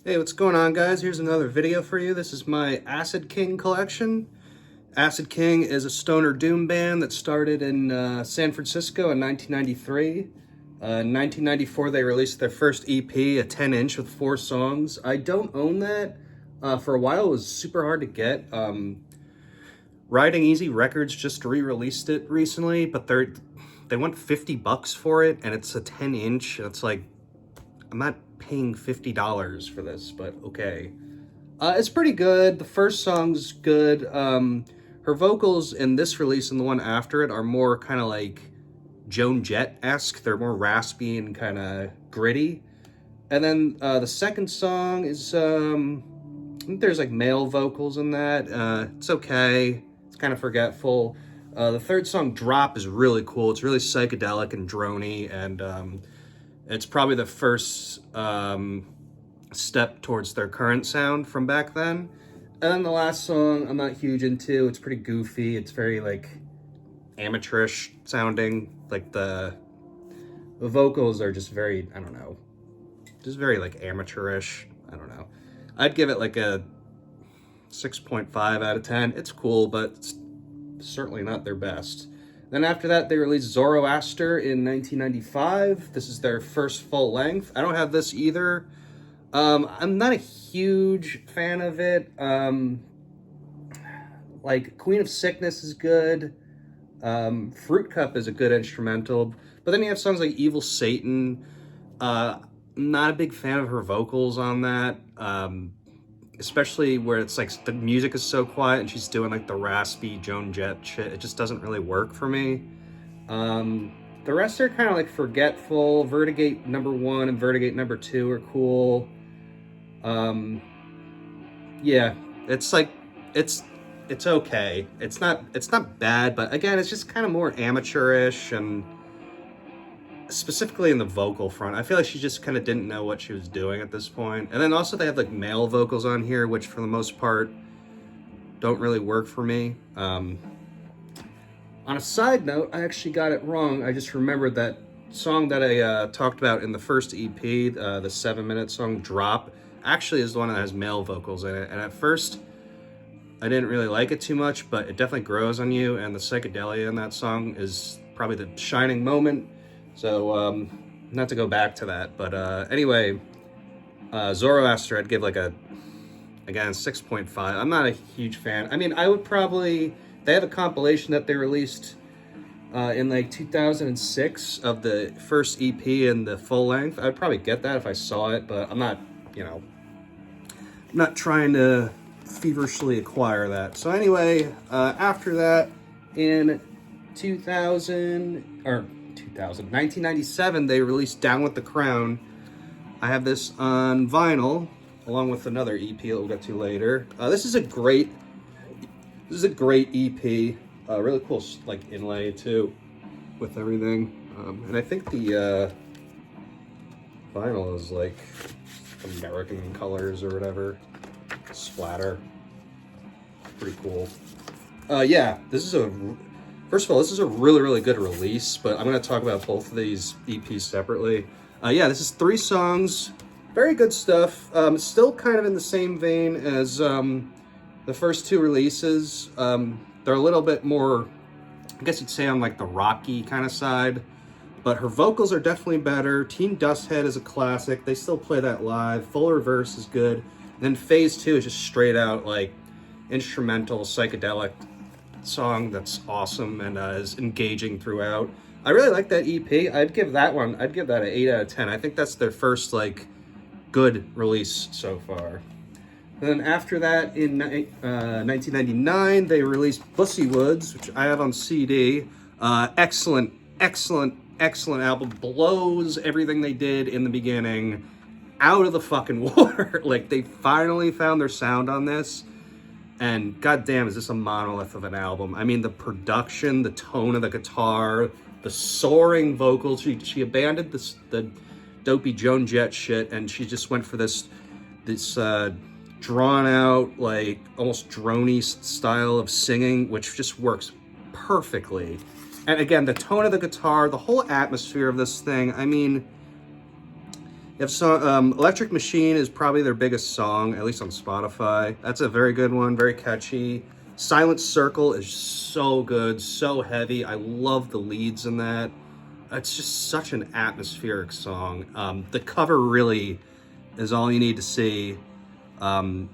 Hey, what's going on, guys? Here's another video for you. This is my Acid King collection. Acid King is a stoner doom band that started in San Francisco in 1993. In 1994, they released their first EP, a 10-inch with 4 songs. I don't own that. For a while, it was super hard to get. Riding Easy Records just re-released it recently, but they want $50 for it, and it's a 10-inch. It's like, I'm not paying $50 for this, but okay. It's pretty good. The first song's good. Her vocals in this release and the one after it are more kind of like Joan Jett-esque. They're more raspy and kind of gritty. And then the second song is, I think there's like male vocals in that. It's okay. It's kind of forgetful. The third song, Drop, is really cool. It's really psychedelic and droney, and it's probably the first step towards their current sound from back then. And then the last song I'm not huge into. It's pretty goofy. It's very like amateurish sounding. Like the vocals are just very, I don't know, just very like amateurish. I don't know. I'd give it like a 6.5 out of 10. It's cool, but it's certainly not their best. Then after that, they released Zoroaster in 1995. This is their first full length. I don't have this either. I'm not a huge fan of it. Like Queen of Sickness is good. Fruit Cup is a good instrumental. But then you have songs like Evil Satan. Not a big fan of her vocals on that. Especially where it's like the music is so quiet and she's doing like the raspy Joan Jett shit. It just doesn't really work for me. The rest are kind of like forgetful. Vertigate number 1 and Vertigate number 2 are cool. Yeah, it's like, it's okay. It's not bad, but again, it's just kind of more amateurish, and specifically in the vocal front, I feel like she just kind of didn't know what she was doing at this point. And then also they have like male vocals on here, which for the most part don't really work for me. On a side note, I actually got it wrong. I just remembered that song that I talked about in the first EP, the 7-minute song Drop, actually is the one that has male vocals in it. And at first, I didn't really like it too much, but it definitely grows on you, and the psychedelia in that song is probably the shining moment. So, not to go back to that, but anyway, Zoroaster, I'd give like a, again, 6.5. I'm not a huge fan. I mean, I would probably, they have a compilation that they released in like 2006 of the first EP and the full length. I'd probably get that if I saw it, but I'm not, you know, I'm not trying to feverishly acquire that. So anyway, after that, in 1997, they released Down with the Crown. I have this on vinyl, along with another EP that we'll get to later. This is a great EP. Really cool, like inlay too, with everything. And I think the vinyl is like American colors or whatever, splatter. Pretty cool. Yeah, first of all, this is a really, really good release, but I'm going to talk about both of these EPs separately. Yeah, this is 3 songs. Very good stuff. Still kind of in the same vein as the first 2 releases. They're a little bit more, I guess you'd say, on like the rocky kind of side, but her vocals are definitely better. Team Dusthead is a classic. They still play that live. Full Reverse is good. And then Phase 2 is just straight out like instrumental, psychedelic song that's awesome and is engaging throughout. I really like that EP. I'd give that an 8 out of 10. I think that's their first like good release so far. And then after that, in 1999, they released Bussy Woods, which I have on CD. Excellent album. Blows everything they did in the beginning out of the fucking water. Like, they finally found their sound on this. And goddamn, is this a monolith of an album? I mean, the production, the tone of the guitar, the soaring vocals. She abandoned the dopey Joan Jett shit, and she just went for this drawn out, like almost droney style of singing, which just works perfectly. And again, the tone of the guitar, the whole atmosphere of this thing. I mean, You have Electric Machine is probably their biggest song, at least on Spotify. That's a very good one, very catchy. Silent Circle is so good, so heavy. I love the leads in that. It's just such an atmospheric song. The cover really is all you need to see in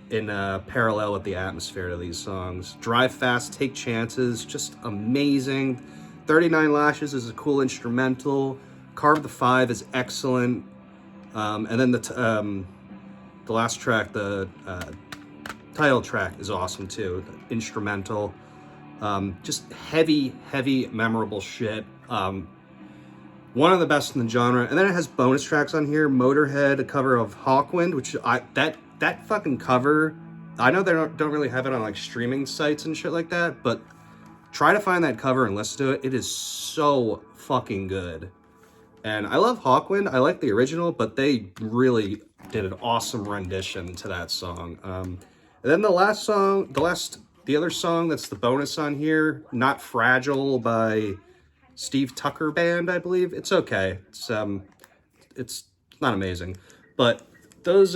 parallel with the atmosphere of these songs. Drive Fast, Take Chances, just amazing. 39 Lashes is a cool instrumental. Carve the Five is excellent. And then the last track, the title track is awesome too, the instrumental. Just heavy, memorable shit. One of the best in the genre. And then it has bonus tracks on here. Motorhead, a cover of Hawkwind, which that fucking cover, I know they don't really have it on like streaming sites and shit like that, but try to find that cover and listen to it. It is so fucking good. And I love Hawkwind. I like the original, but they really did an awesome rendition to that song. And then the other song that's the bonus on here, Not Fragile by Steve Tucker Band, I believe. It's okay. It's not amazing. But those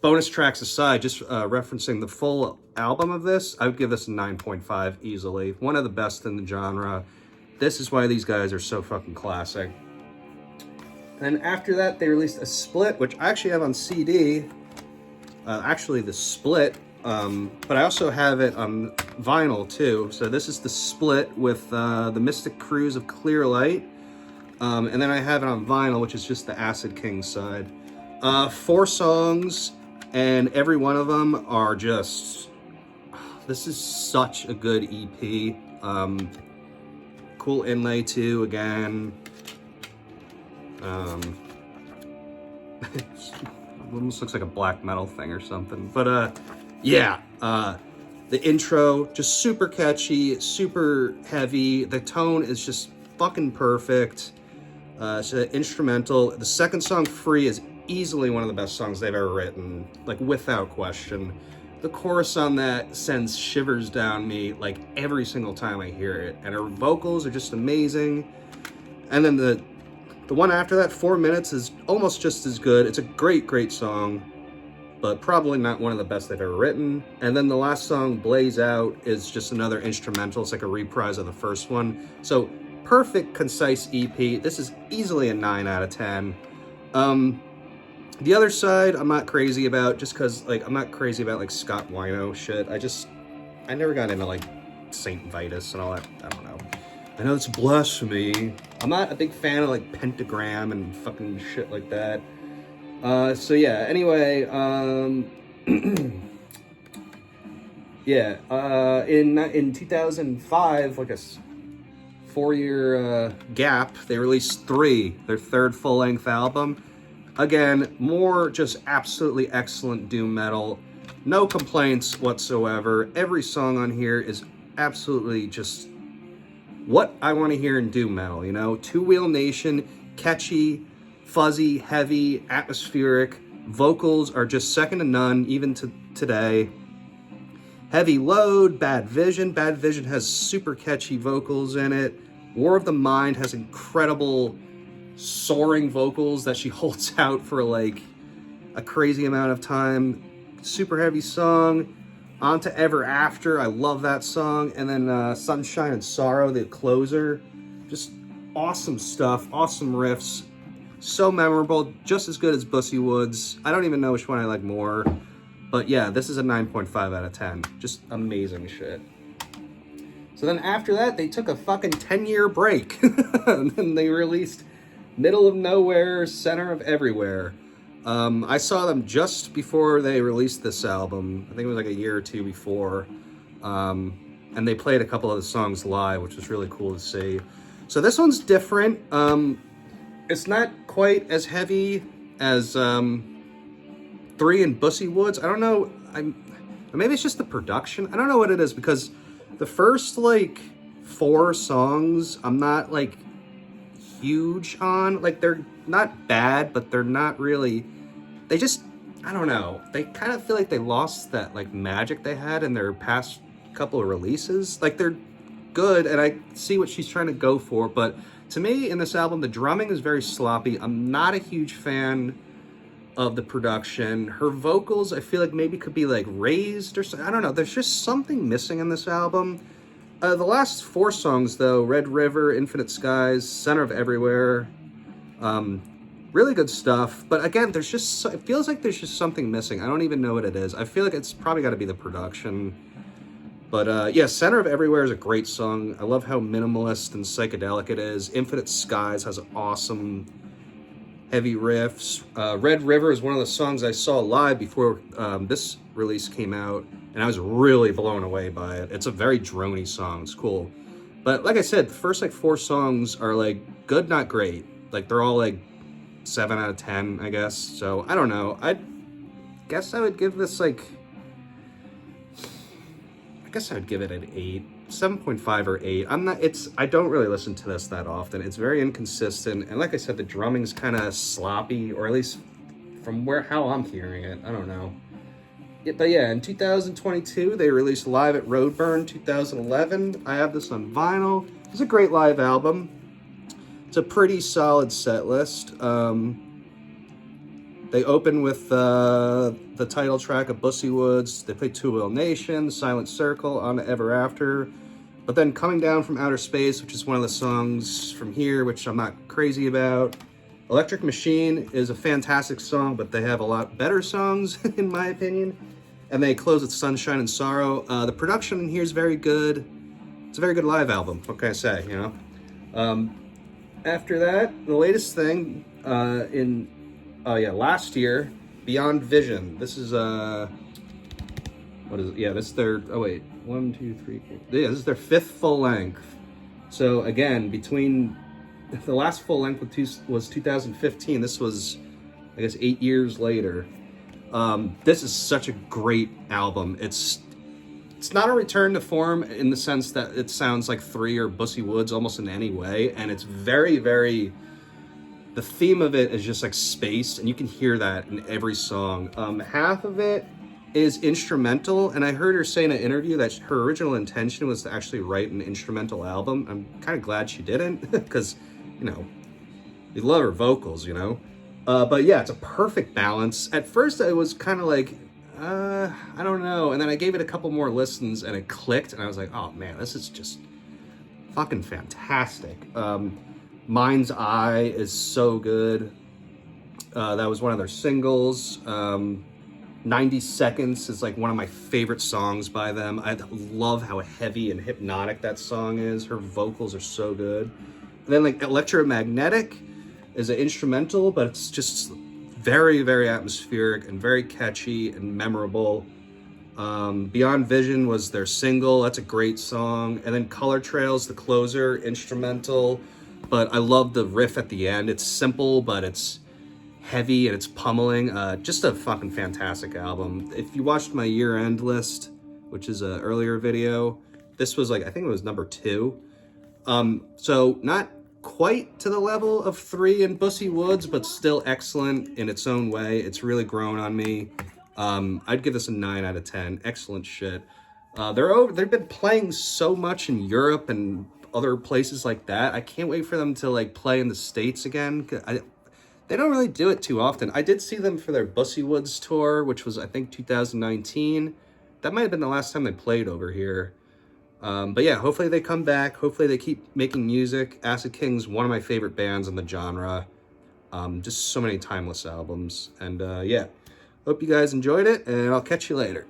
bonus tracks aside, just referencing the full album of this, I would give this a 9.5 easily. One of the best in the genre. This is why these guys are so fucking classic. And then after that, they released a split, which I actually have on CD. Actually, the split, but I also have it on vinyl too. So this is the split with the Mystic Cruise of Clear Light. And then I have it on vinyl, which is just the Acid King side. 4 songs, and every one of them are just... This is such a good EP. Cool inlay too, again. It almost looks like a black metal thing or something. But yeah, the intro, just super catchy, super heavy. The tone is just fucking perfect. It's an instrumental. The second song, Free, is easily one of the best songs they've ever written, like without question. The chorus on that sends shivers down me like every single time I hear it, and her vocals are just amazing. And then the one after that, 4 Minutes, is almost just as good. It's a great song, but probably not one of the best they've ever written. And then the last song, Blaze Out, is just another instrumental. It's like a reprise of the first one. So perfect, concise EP. This is easily a 9 out of 10. The other side, I'm not crazy about, just because, like, I'm not crazy about, like, Scott Wino shit. I never got into, like, Saint Vitus and all that. I don't know. I know it's blasphemy. I'm not a big fan of, like, Pentagram and fucking shit like that. So, yeah, anyway, yeah, in 2005, like a 4-year gap, they released 3, their third full-length album. Again, more just absolutely excellent doom metal. No complaints whatsoever. Every song on here is absolutely just what I want to hear in doom metal, you know? Two Wheel Nation, catchy, fuzzy, heavy, atmospheric. Vocals are just second to none, even to today. Heavy Load, Bad Vision. Bad Vision has super catchy vocals in it. War of the Mind has incredible soaring vocals that she holds out for like a crazy amount of time. Super heavy song. On to Ever After, I love that song. And then Sunshine and Sorrow, the closer. Just awesome stuff, awesome riffs. So memorable, just as good as Bussy Woods. I don't even know which one I like more. But yeah, this is a 9.5 out of 10. Just amazing shit. So then after that, they took a fucking 10-year break. And then they released Middle of Nowhere, Center of Everywhere. I saw them just before they released this album. I think it was like a year or two before. And they played a couple of the songs live, which was really cool to see. So this one's different. It's not quite as heavy as 3 and Bussy Woods. I don't know. Maybe it's just the production. I don't know what it is, because the first like 4 songs I'm not like huge on. Like, they're not bad, but they're not really, they just, I don't know, they kind of feel like they lost that like magic they had in their past couple of releases. Like, they're good and I see what she's trying to go for, but to me, in this album, the drumming is very sloppy. I'm not a huge fan of the production. Her vocals, I feel like maybe could be like raised or something. I don't know. There's just something missing in this album. The last 4 songs, though, Red River, Infinite Skies, Center of Everywhere, really good stuff. But again, there's just, it feels like there's just something missing. I don't even know what it is. I feel like it's probably got to be the production. But yeah, Center of Everywhere is a great song. I love how minimalist and psychedelic it is. Infinite Skies has awesome heavy riffs. Red River is one of the songs I saw live before this release came out, and I was really blown away by it. It's a very drony song. It's cool. But like I said, the first like 4 songs are like good, not great. Like they're all like 7 out of 10, I guess. So I don't know. I guess I would give this like, I guess I would give it an 8, 7.5 or 8. I don't really listen to this that often. It's very inconsistent. And like I said, the drumming's kind of sloppy, or at least from how I'm hearing it. I don't know. Yeah, but yeah, in 2022, they released Live at Roadburn. 2011, I have this on vinyl. It's a great live album. It's a pretty solid set list. They open with the title track of Bussy Woods. They play Two Wheel Nation, Silent Circle, On to Ever After. But then Coming Down from Outer Space, which is one of the songs from here, which I'm not crazy about. Electric Machine is a fantastic song, but they have a lot better songs, in my opinion. And they close with Sunshine and Sorrow. The production in here is very good. It's a very good live album. What can I say, you know? After that, the latest thing last year, Beyond Vision. This is what is it? Yeah, this is their, 1, 2, 3, 4. Yeah, this is their 5th full length. So again, between the last full length was 2015. This was, I guess, 8 years later. This is such a great album. It's not a return to form in the sense that it sounds like 3 or Bussy Woods almost in any way, and it's very, very, the theme of it is just like space, and you can hear that in every song. Half of it is instrumental, and I heard her say in an interview that her original intention was to actually write an instrumental album. I'm kind of glad she didn't, because, you know, you love her vocals, you know? But yeah, it's a perfect balance. At first I was kind of like, I don't know. And then I gave it a couple more listens and it clicked, and I was like, oh man, this is just fucking fantastic. Mind's Eye is so good. That was one of their singles. 90 Seconds is like one of my favorite songs by them. I love how heavy and hypnotic that song is. Her vocals are so good. And then like Electromagnetic is an instrumental, but it's just very, very atmospheric and very catchy and memorable. Beyond Vision was their single. That's a great song. And then Color Trails, the closer, instrumental. But I love the riff at the end. It's simple, but it's heavy and it's pummeling. Just a fucking fantastic album. If you watched my year-end list, which is an earlier video, this was like, I think it was number 2. So not quite to the level of 3 in Bussy Woods, but still excellent in its own way. It's really grown on me. I'd give this a 9 out of 10. Excellent shit. They've been playing so much in Europe and other places like that. I can't wait for them to like play in the States again. They don't really do it too often. I did see them for their Bussy Woods tour, which was, I think, 2019. That might have been the last time they played over here. But yeah, hopefully they come back. Hopefully they keep making music. Acid King's one of my favorite bands in the genre. Just so many timeless albums. And yeah, hope you guys enjoyed it, and I'll catch you later.